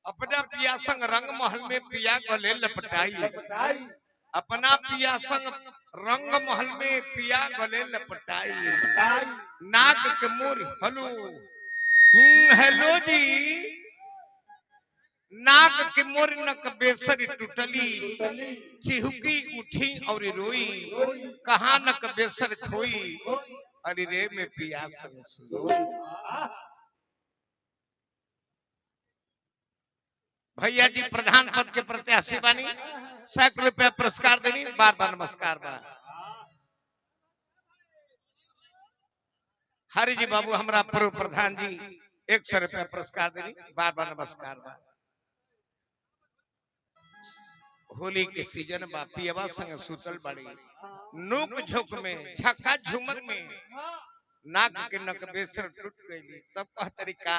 अपना पिया संग रंग महल में पिया गले लपटाई, अपना पिया संग रंग महल में पिया गले लपटाई। नाक के मोर हेलो हेलो जी, नाक के मोर नक बेसर टूटली, चिहुकी उठी और रोई, कहा नक बेसर खोई, अरे रे में पिया संग। भैया जी प्रधान पद के प्रत्याशी बानी, 100 रुपया पुरस्कार देनी, बार बार नमस्कार बा। हरि जी बाबू हमरा पूर्व प्रधान जी 100 रुपया पुरस्कार देनी, बार बार नमस्कार बा। होली के सीजन बा, पियवा संग सुतल बाड़ी, नोक झोंक में छक्का झूमर में नाक के नक बेसर टूट गई, तब कह तरीका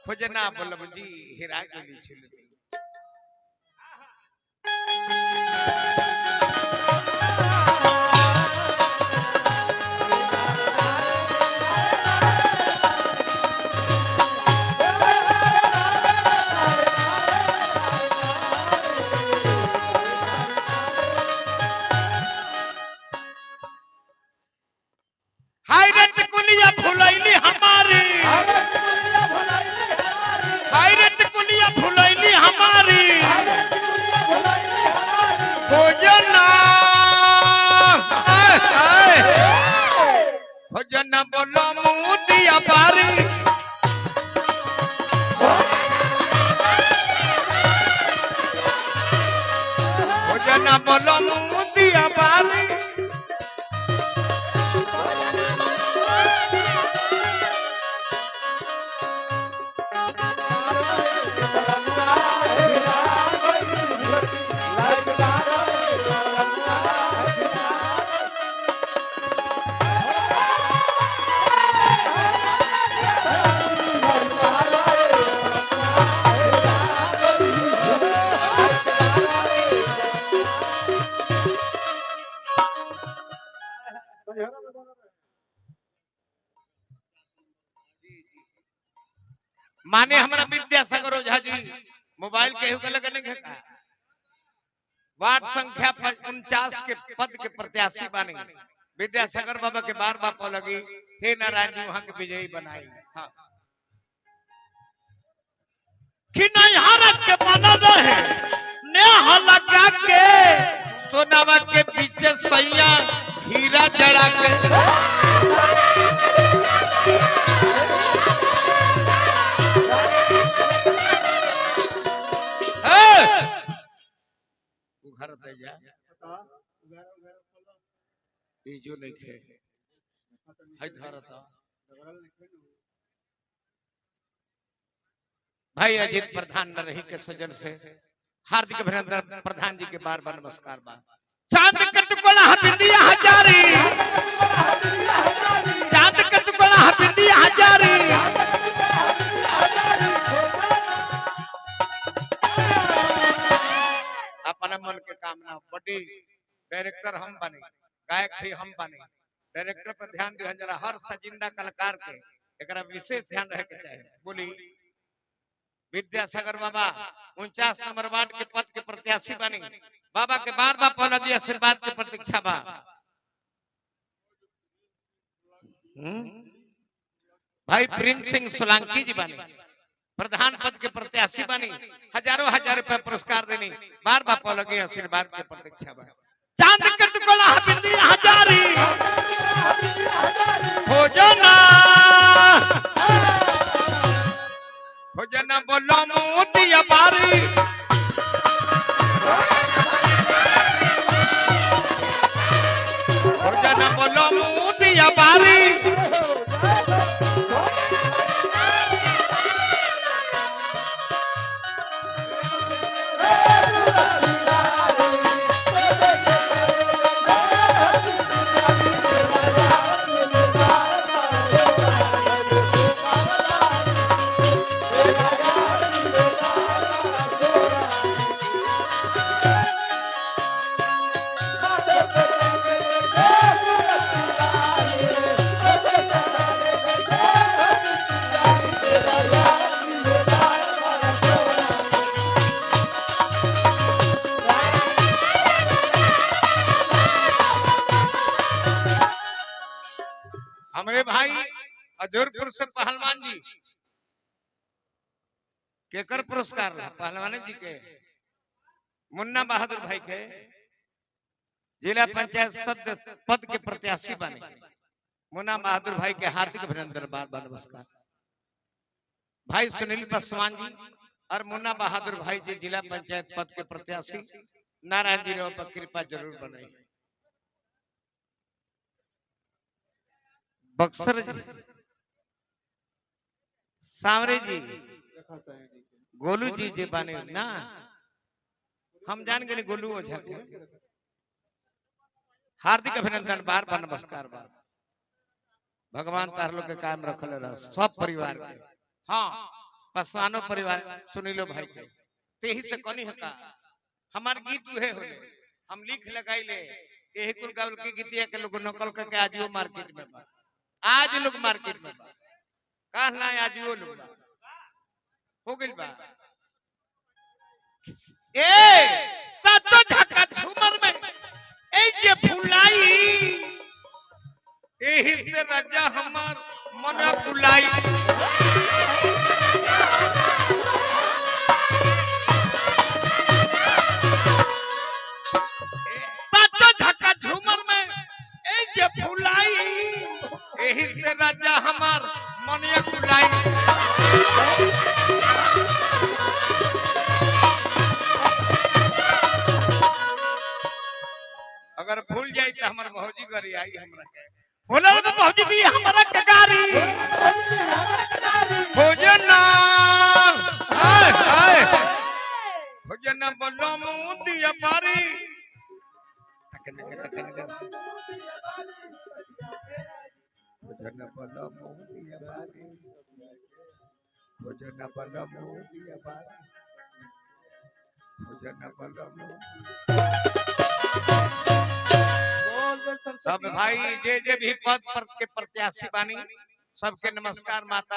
खोजना बोलब जी हिरा गई छिल। भोजना बोलो मुदिया बारी, भोजना बोलो मुदिया बारी, माने हमारा विद्यासागर ओझा जी मोबाइल केहू के लगने के का वार्ड संख्या 49 के पद के प्रत्याशी बने, विद्यासागर बाबा के बार बार लगी, हे नारायण जी वहां के विजयी बनाई। हाँ कि नहीं हारत के बना रहे नेह लगा के, सोनावा के पीछे सैया हीरा जड़ा के, जो नहीं खे भाई अजीत प्रधान न रही के सजन से हार्दिक अभिनंदन। प्रधान जी के बार बार नमस्कार बा। चांद कटकोला हबिंदिया हजारी, चांद कटकोला हबिंदिया हजारी, अपना मन के कामना बड़ी डायरेक्टर हम बने, गायक भी हम बने, डायरेक्टर पर ध्यान दिया जरा, हर सजिंदा कलाकार के एकरा विशेष ध्यान रहे के चाहिए। बोली विद्यासागर बाबा 49 नंबर वार्ड के पद के प्रत्याशी बने, बाबा के बार बार पहला दिया आशीर्वाद की प्रतीक्षा बा। भाई प्रिंस सिंह सोलंकी जी बने, प्रधान पद के प्रत्याशी बनी, हजारों हजार रुपए पुरस्कार देनी, बार बार पहला दिया आशीर्वाद की प्रतीक्षा बा। चांद कटकोला हबिंदिया हजारी, भोजना भोजना बोलो मुदिया बारी, भोजना बोलो मुदिया बारी, केकर पुरस्कार पहलवान जी के मुन्ना बहादुर भाई के जिला पंचायत सदस्य पद के प्रत्याशी बने मुन्ना बहादुर भाई के हार्दिक अभिनंदन बार बार नमस्कार। भाई सुनील पासवान जी और मुन्ना बहादुर भाई जी जिला पंचायत पद के प्रत्याशी नारायण जी ने पर कृपा जरूर बनाई। बक्सर जी सांवरे जी गोलू जी जे बने ना हम जान गए गोलू ओझा के हार्दिक अभिनंदन बार बार नमस्कार बार भगवान तार लोग के कायम रखल रह सब परिवार के। हाँ पासवानो परिवार सुनीलो भाई के तेही से कनी हका हमार गीत उहे होले हम लिख लगाई ले यही कुल गावल के गीतिया के लोग नकल करके आजियो मार्केट में बा आज लोग मार्केट में बा कहला आजियो लोग हो गइल बा ए सातो झका झूमर में ए जे फुलाई एही से राजा हमार मन बुलाई सातो झका झूमर में ए जे फुलाई एही से राजा हमार मन बुलाई। अगर भूल जाए तो हमारे भौजी गरी आई हमरा के बोला तो भौजी दी हमरा के गारी भोजना हाय हाय भोजना बोलो मुदी अपारी भोजना बोलो मुदी अपारी भोजना बोलो मुदी अपारी भोजना बोलो सब भाई जे जे भी पद पर के प्रत्याशी बानी सबके नमस्कार माता।